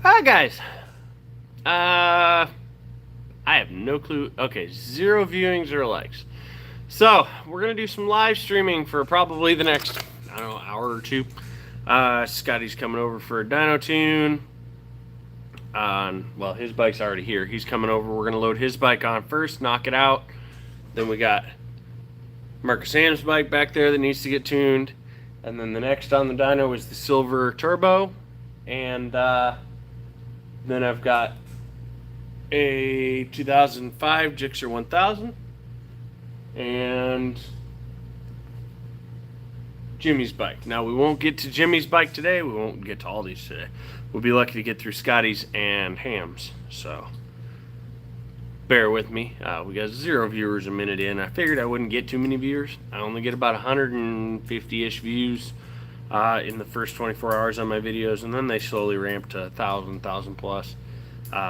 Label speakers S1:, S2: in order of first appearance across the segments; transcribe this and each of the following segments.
S1: Hi guys. I have no clue. Okay, zero viewings or likes. So we're gonna do some live streaming for probably the next, I don't know, hour or two. Scotty's coming over for a dyno tune. Well, his bike's already here. He's coming over. We're gonna load his bike on first, knock it out. Then we got Marcus Sam's bike back there that needs to get tuned. And then the next on the dyno is the silver turbo. And then I've got a 2005 Gixxer 1000 and Jimmy's bike. Now, we won't get to Jimmy's bike today. We won't get to all these today. We'll be lucky to get through Scotty's and Ham's. So, bear with me. We got 0 viewers a minute in. I figured I wouldn't get too many viewers. I only get about 150-ish views in the first 24 hours on my videos, and then they slowly ramp to 1,000 plus.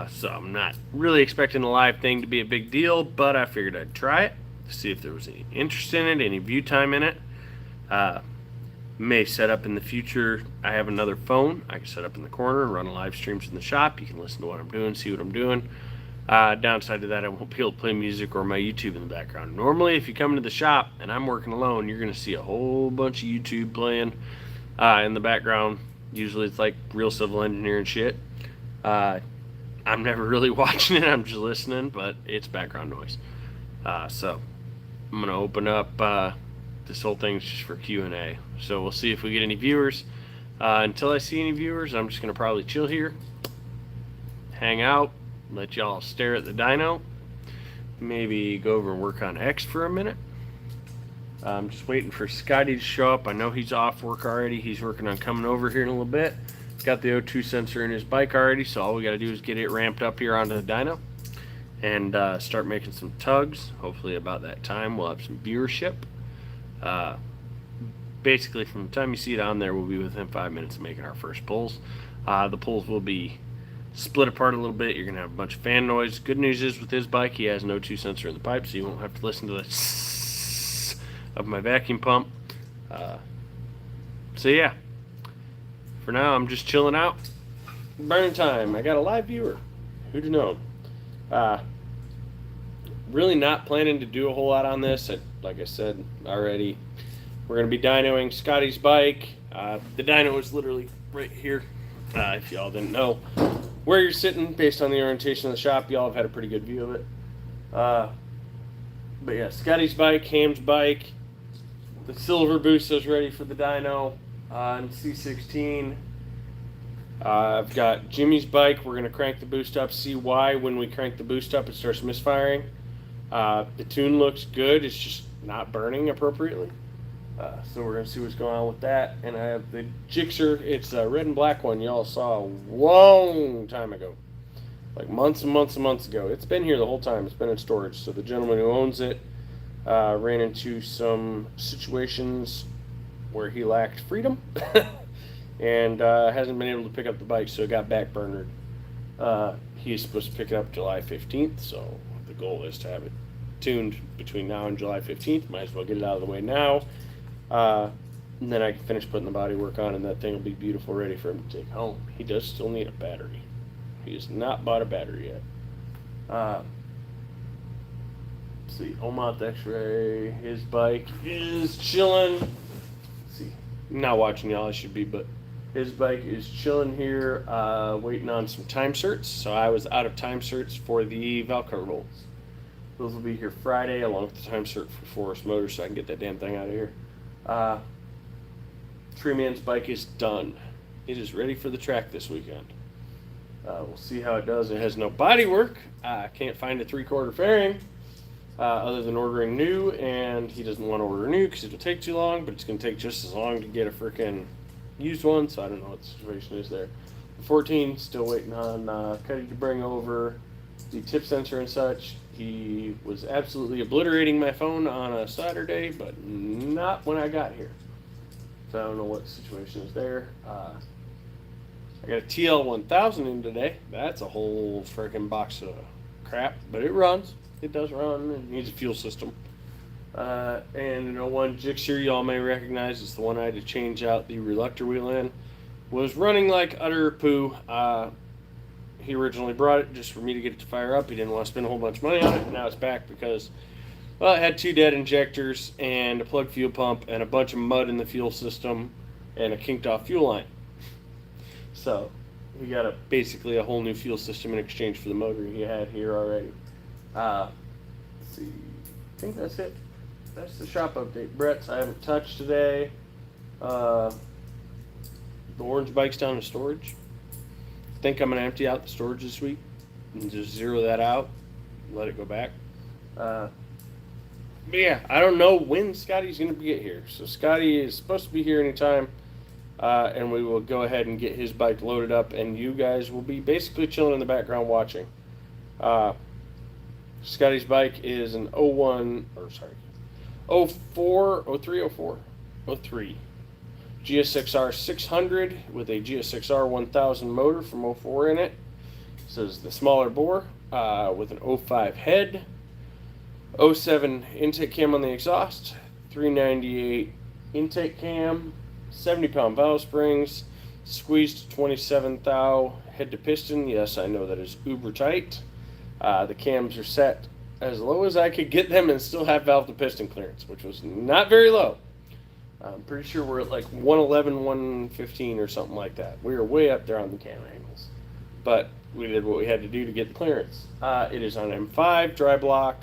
S1: So I'm not really expecting the live thing to be a big deal, but I figured I'd try it to see if there was any interest in it, any view time in it. May set up in the future. I have another phone I can set up in the corner and run live streams in the shop. You can listen to what I'm doing, see what I'm doing. Downside to that, I won't be able to play music or my YouTube in the background. Normally, if you come into the shop and I'm working alone, you're going to see a whole bunch of YouTube playing in the background. Usually it's like real civil engineering shit. I'm never really watching it, I'm just listening, but it's background noise. So I'm going to open up this whole thing's just for Q&A. So we'll see if we get any viewers. Until I see any viewers, I'm just going to probably chill here, hang out, let y'all stare at the dyno, maybe go over and work on X for a minute. I'm just waiting for Scotty to show up. I know he's off work already. He's working on coming over here in a little bit. Got the O2 sensor in his bike already, so all we got to do is get it ramped up here onto the dyno and start making some tugs. Hopefully about that time we'll have some viewership. Basically from the time you see it on there, we'll be within 5 minutes of making our first pulls. The pulls will be split apart a little bit. You're going to have a bunch of fan noise. Good news is with his bike, he has an O2 sensor in the pipe, so you won't have to listen to the of my vacuum pump. So yeah, for now I'm just chilling out, burning time. I got a live viewer. Who'd know? Really not planning to do a whole lot on this. Like I said already, we're going to be dynoing Scotty's bike. The dyno is literally right here. If y'all didn't know where you're sitting based on the orientation of the shop, y'all have had a pretty good view of it. But yeah, Scotty's bike, Ham's bike, the silver boost is ready for the dyno on C16. I've got Jimmy's bike. We're going to crank the boost up, see why when we crank the boost up it starts misfiring. The tune looks good, it's just not burning appropriately. So we're going to see what's going on with that. And I have the Gixxer. It's a red and black one y'all saw a long time ago. Like months and months and months ago. It's been here the whole time. It's been in storage. So the gentleman who owns it ran into some situations where he lacked freedom and hasn't been able to pick up the bike, so it got backburnered. He is supposed to pick it up July 15th, so the goal is to have it tuned between now and July 15th. Might as well get it out of the way now. And then I can finish putting the body work on, and that thing will be beautiful, ready for him to take home. He does still need a battery. He has not bought a battery yet. Let's see, Omat X-Ray, his bike is chilling. Let's see, I'm not watching y'all, I should be, but his bike is chilling here, waiting on some time certs. So I was out of time certs for the Valcar rolls. Those will be here Friday, along with the time cert for Forest Motors, so I can get that damn thing out of here. Treeman's bike is done. It is ready for the track this weekend. We'll see how it does. It has no body work. I can't find a 3/4 fairing other than ordering new, and he doesn't want to order new because it'll take too long, but it's going to take just as long to get a freaking used one, so I don't know what the situation is there. The 14, still waiting on Cuddy to bring over the tip sensor and such. He was absolutely obliterating my phone on a Saturday, but not when I got here. So I don't know what the situation is there. I got a TL1000 in today. That's a whole freaking box of crap, but it runs. It does run. It needs a fuel system. And an 01 Gixxer y'all may recognize. It's the one I had to change out the reluctor wheel in. Was running like utter poo. He originally brought it just for me to get it to fire up. He didn't want to spend a whole bunch of money on it. Now it's back because, well, it had 2 dead injectors and a plug fuel pump and a bunch of mud in the fuel system and a kinked off fuel line. So we got basically a whole new fuel system in exchange for the motor he had here already. Let's see. I think that's it. That's the shop update. Brett's I haven't touched today. The orange bike's down in storage. I think I'm going to empty out the storage this week and just zero that out. Let it go back. But yeah, I don't know when Scotty's going to get here. So Scotty is supposed to be here anytime. And we will go ahead and get his bike loaded up. And you guys will be basically chilling in the background watching. Scotty's bike is an 03 GSX-R 600 with a GSX-R 1000 motor from 04 in it. This is the smaller bore with an 05 head, 07 intake cam on the exhaust, 398 intake cam, 70-pound valve springs, squeezed 27 thou head to piston. Yes, I know that is uber tight. The cams are set as low as I could get them and still have valve to piston clearance, which was not very low. I'm pretty sure we're at like 111, 115 or something like that. We were way up there on the cam angles. But we did what we had to do to get the clearance. It is on M5 dry block,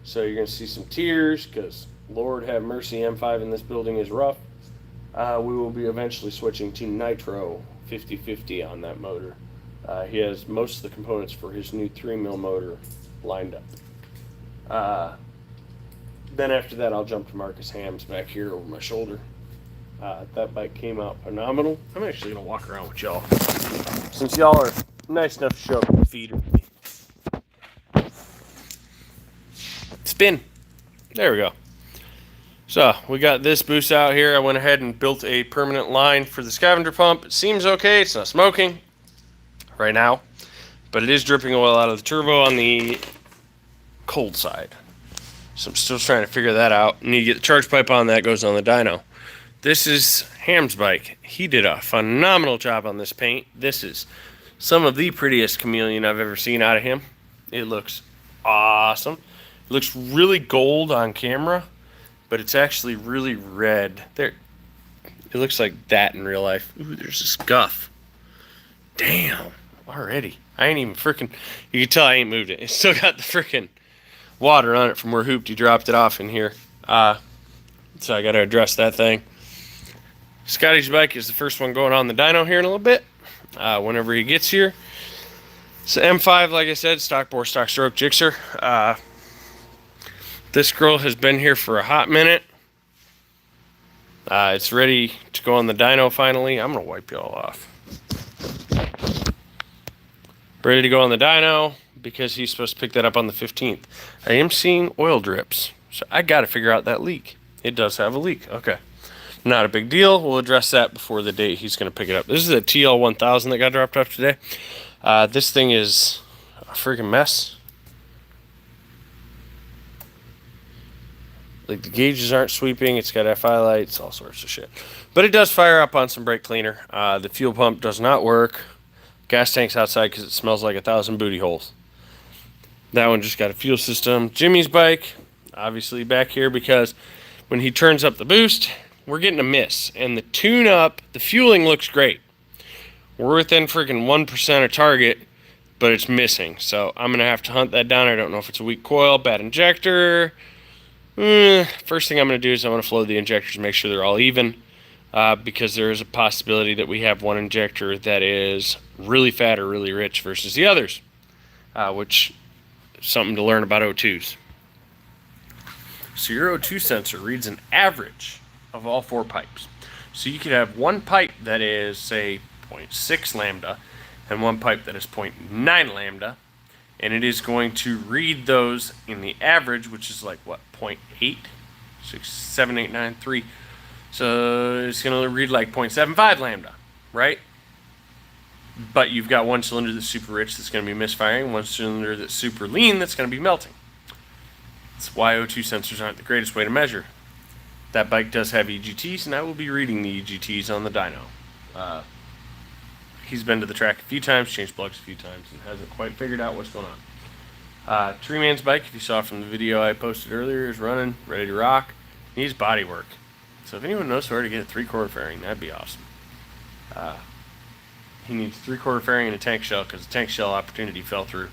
S1: so you're going to see some tears because Lord have mercy, M5 in this building is rough. We will be eventually switching to Nitro 50/50 on that motor. He has most of the components for his new 3mm motor lined up. Then after that, I'll jump to Marcus Ham's back here over my shoulder. That bike came out phenomenal. I'm actually going to walk around with y'all, since y'all are nice enough to show up and feed me. Spin. There we go. So, we got this boost out here. I went ahead and built a permanent line for the scavenger pump. It seems okay. It's not smoking right now, but it is dripping oil out of the turbo on the cold side. So I'm still trying to figure that out. And you get the charge pipe on that, goes on the dyno. This is Ham's bike. He did a phenomenal job on this paint. This is some of the prettiest chameleon I've ever seen out of him. It looks awesome. It looks really gold on camera, but it's actually really red. There, it looks like that in real life. Ooh, there's a scuff. Damn, already. I ain't even freaking, you can tell I ain't moved it. It's still got the freaking water on it from where Hoopty dropped it off in here. So I got to address that thing. Scotty's bike is the first one going on the dyno here in a little bit. Whenever he gets here. So M5, like I said, stock bore, stock stroke, Gixxer. This girl has been here for a hot minute. It's ready to go on the dyno finally. I'm going to wipe y'all off. Ready to go on the dyno because he's supposed to pick that up on the 15th. I am seeing oil drips, so I got to figure out that leak. It does have a leak. Okay. Not a big deal. We'll address that before the date he's going to pick it up. This is a TL 1000 that got dropped off today. This thing is a freaking mess. Like, the gauges aren't sweeping. It's got FI lights, all sorts of shit. But it does fire up on some brake cleaner. The fuel pump does not work. Gas tank's outside because it smells like 1,000 booty holes. That one just got a fuel system. Jimmy's bike, obviously back here because when he turns up the boost, we're getting a miss. And the tune-up, the fueling looks great. We're within freaking 1% of target, but it's missing. So I'm going to have to hunt that down. I don't know if it's a weak coil, bad injector. First thing I'm going to do is I'm going to flow the injectors and make sure they're all even. Because there is a possibility that we have one injector that is really fat or really rich versus the others. Which is something to learn about O2s. So your O2 sensor reads an average of all 4 pipes. So you could have one pipe that is, say, 0.6 lambda and one pipe that is 0.9 lambda, and it is going to read those in the average, which is like what, 0.8, 6, 7, 8, 9, 3. So it's going to read like 0.75 lambda, right? But you've got one cylinder that's super rich that's going to be misfiring, one cylinder that's super lean that's going to be melting. That's why O2 sensors aren't the greatest way to measure. That bike does have EGTs, and I will be reading the EGTs on the dyno. He's been to the track a few times, changed plugs a few times, and hasn't quite figured out what's going on. Tree Man's bike, if you saw from the video I posted earlier, is running, ready to rock. Needs body work. So if anyone knows where to get a 3/4 fairing, that'd be awesome. He needs 3/4 fairing and a tank shell, because the tank shell opportunity fell through.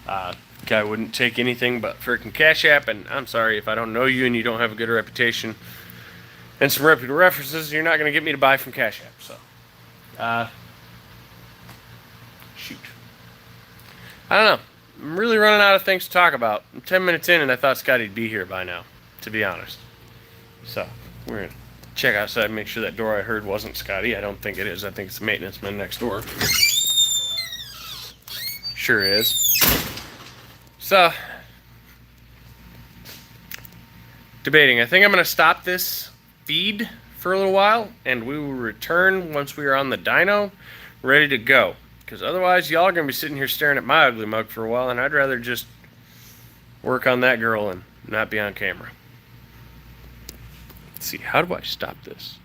S1: Guy wouldn't take anything but freaking Cash App, and I'm sorry if I don't know you and you don't have a good reputation and some reputable references, you're not going to get me to buy from Cash App. So, shoot. I don't know. I'm really running out of things to talk about. I'm 10 minutes in, and I thought Scotty'd be here by now, to be honest. So, we're going to check outside and make sure that door I heard wasn't Scotty. I don't think it is. I think it's the maintenance man next door. Sure is. So, debating. I think I'm going to stop this feed for a little while, and we will return once we are on the dyno, ready to go. Because otherwise, y'all are going to be sitting here staring at my ugly mug for a while, and I'd rather just work on that girl and not be on camera. Let's see, how do I stop this?